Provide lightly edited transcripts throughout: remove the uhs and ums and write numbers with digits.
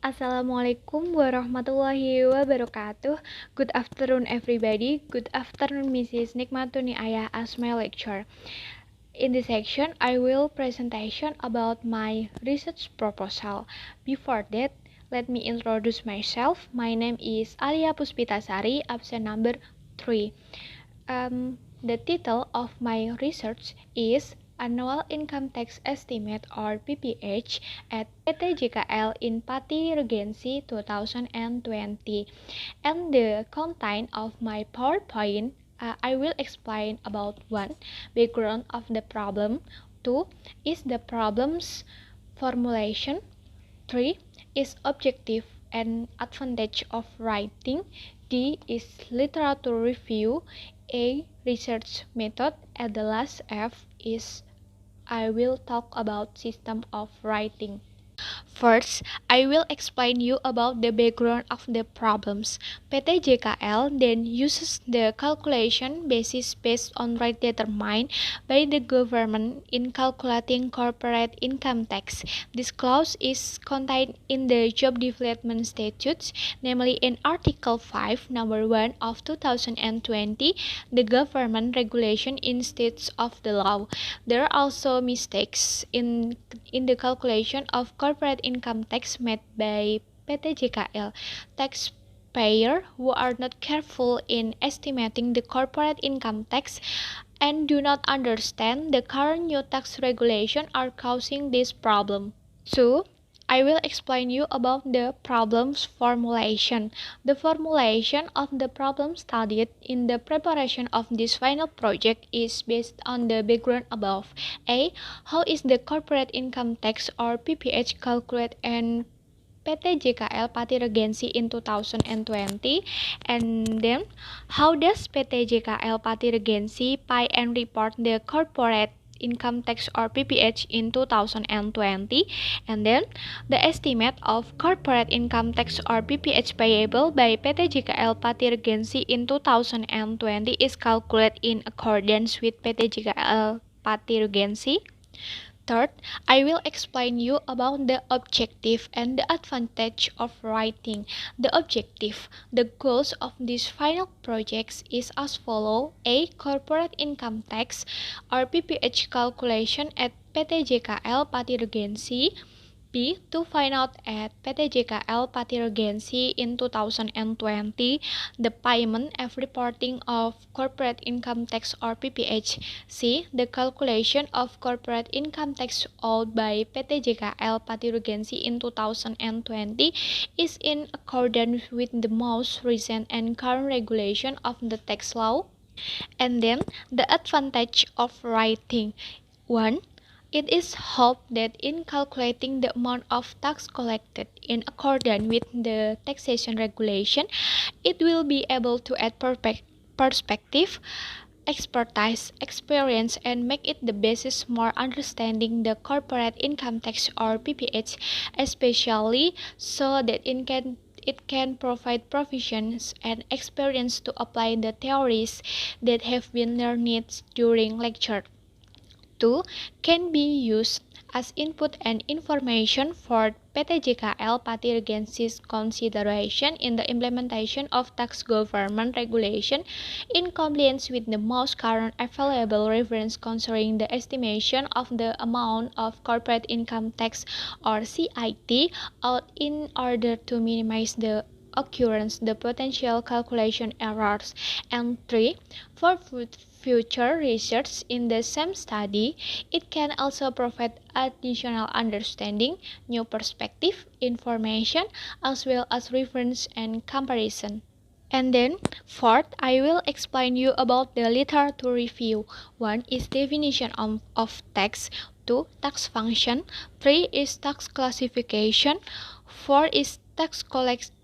Assalamualaikum warahmatullahi wabarakatuh. Good afternoon everybody. Good afternoon Mrs. Nikmatuni Ayah as my lecturer. In this section, I will presentation about my research proposal. Before that, let me introduce myself. My name is Alia Puspitasari, absen number 3. The title of my research is Annual Income Tax Estimate or PPH at PT JKL in Pati Regency 2020. And the content of my PowerPoint, I will explain about 1. Background of the problem. 2. Is the problem's formulation. 3. Is objective and advantage of writing. D. Is literature review. A. Research method. And the last F is I will talk about system of writing. First, I will explain you about the background of the problems. PT JKL then uses the calculation basis based on rate determined by the government in calculating corporate income tax. This clause is contained in the Job Development Statutes, namely in Article 5, Number 1 of 2020, the government regulation in states of the law. There are also mistakes in the calculation of corporate income tax made by PT JKL. Taxpayers who are not careful in estimating the corporate income tax and do not understand the current new tax regulation are causing this problem. So, I will explain you about the problem's formulation. The formulation of the problem studied in the preparation of this final project is based on the background above. A. How is the corporate income tax or PPH calculated and PT JKL Pati Regency in 2020, and then how does PT JKL Pati Regency pay and report the corporate income tax or PPH in 2020, and then the estimate of corporate income tax or PPH payable by PT JKL Pati Regency in 2020 is calculated in accordance with PT JKL Pati Regency. Third, I will explain you about the objective and the advantage of writing. The objective, the goals of these final projects is as follow: A. Corporate income tax or PPH calculation at PT JKL Pati Regency. B. To find out at PT JKL Pati Regency in 2020 the payment and reporting of corporate income tax or PPH. C. The calculation of corporate income tax owed by PT JKL Pati Regency in 2020 is in accordance with the most recent and current regulation of the tax law. And then the advantage of writing. 1. It is hoped that in calculating the amount of tax collected in accordance with the taxation regulation, it will be able to add perspective, expertise, experience, and make it the basis more understanding the corporate income tax or PPH, especially so that it can provide provisions and experience to apply the theories that have been learned during lecture. 2. Can be used as input and information for PT JKL Pati Regency's consideration in the implementation of tax government regulation in compliance with the most current available reference concerning the estimation of the amount of corporate income tax or CIT out in order to minimize the occurrence the potential calculation errors. And 3. For future research in the same study, it can also provide additional understanding, new perspective, information, as well as reference and comparison. And then, fourth, I will explain you about the literature review. 1 is definition of tax. 2. Tax function. 3 is tax classification. 4 is tax collection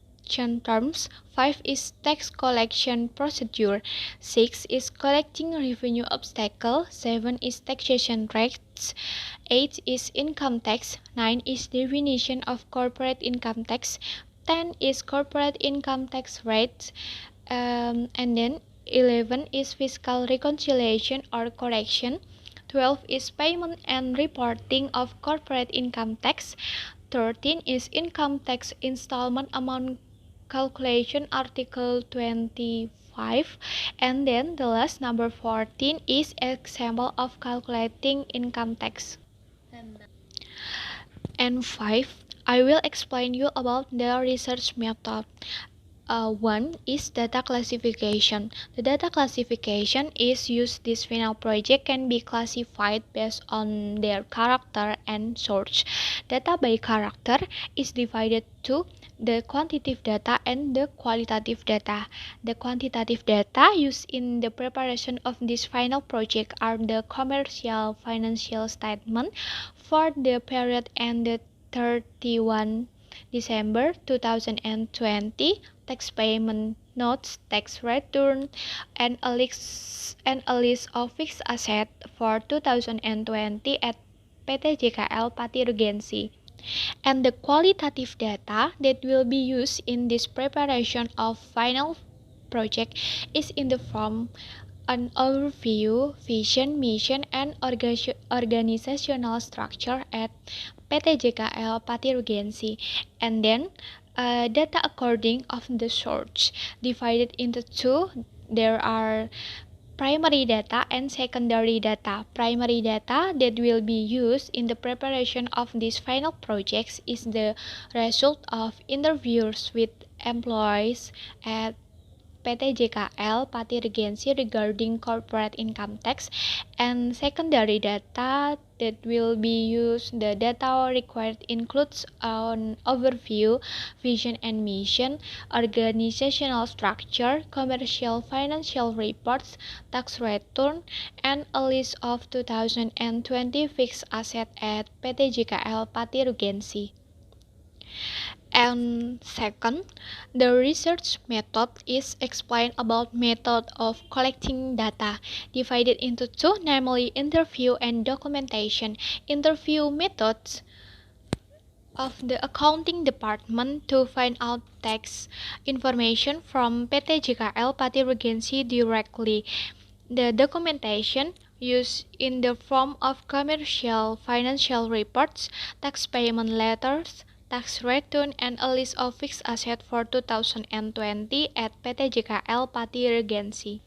terms. 5 is tax collection procedure. 6 is collecting revenue obstacle. 7 is taxation rates. 8 is income tax. 9 is definition of corporate income tax. 10 is corporate income tax rates. And then 11 is fiscal reconciliation or correction. 12 is payment and reporting of corporate income tax. 13 is income tax installment amount calculation article 25, and then the last number 14 is example of calculating income tax. And 5, I will explain you about the research method. One is data classification. The data classification is used. This final project can be classified based on their character and source. Data by character is divided to the quantitative data and the qualitative data. The quantitative data used in the preparation of this final project are the commercial financial statement for the period ended 31 December 2020, tax payment notes, tax return, and a list of fixed assets for 2020 at PT JKL Pati Regency. And the qualitative data that will be used in this preparation of final project is in the form an overview, vision, mission, and organizational structure at PT JKL Pati Regency, and then data according of the source divided into two. There are primary data and secondary data. Primary data that will be used in the preparation of these final projects is the result of interviews with employees at PT JKL Pati Regency regarding corporate income tax, and secondary data that will be used. The data required includes an overview, vision and mission, organizational structure, commercial financial reports, tax return, and a list of 2020 fixed assets at PT JKL Pati Regency. And second, the research method is explained about method of collecting data divided into two, namely interview and documentation. Interview methods of the accounting department to find out tax information from PT JKL Pati Regency directly. The documentation used in the form of commercial financial reports, tax payment letters, tax return, and a list of fixed assets for 2020 at PT JKL Pati Regency.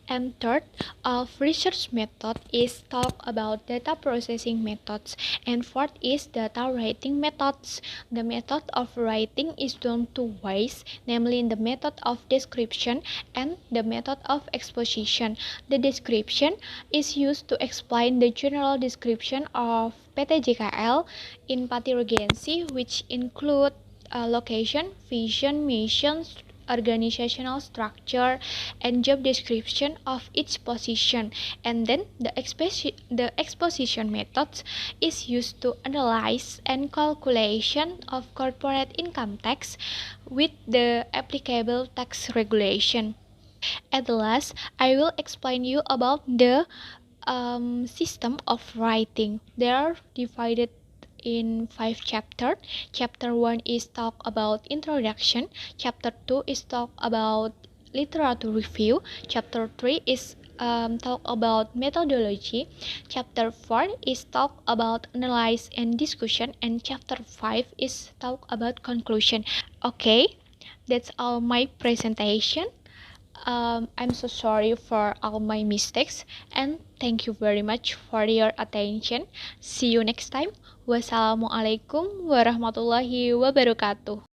And third, of research method is talk about data processing methods, and fourth is data writing methods. The method of writing is done two ways, namely in the method of description and the method of exposition. The description is used to explain the general description of PT JKL in Pati Regency, which include location, vision, missions, organizational structure, and job description of each position. And then the exposition method is used to analyze and calculation of corporate income tax with the applicable tax regulation. At last, I will explain you about the system of writing. They are divided in 5 chapters. Chapter 1 is talk about introduction. Chapter 2 is talk about literature review. Chapter 3 is talk about methodology. Chapter 4 is talk about analyze and discussion, and chapter 5 is talk about conclusion. Okay, that's all my presentation. I'm so sorry for all my mistakes, and thank you very much for your attention. See you next time. Wassalamualaikum warahmatullahi wabarakatuh.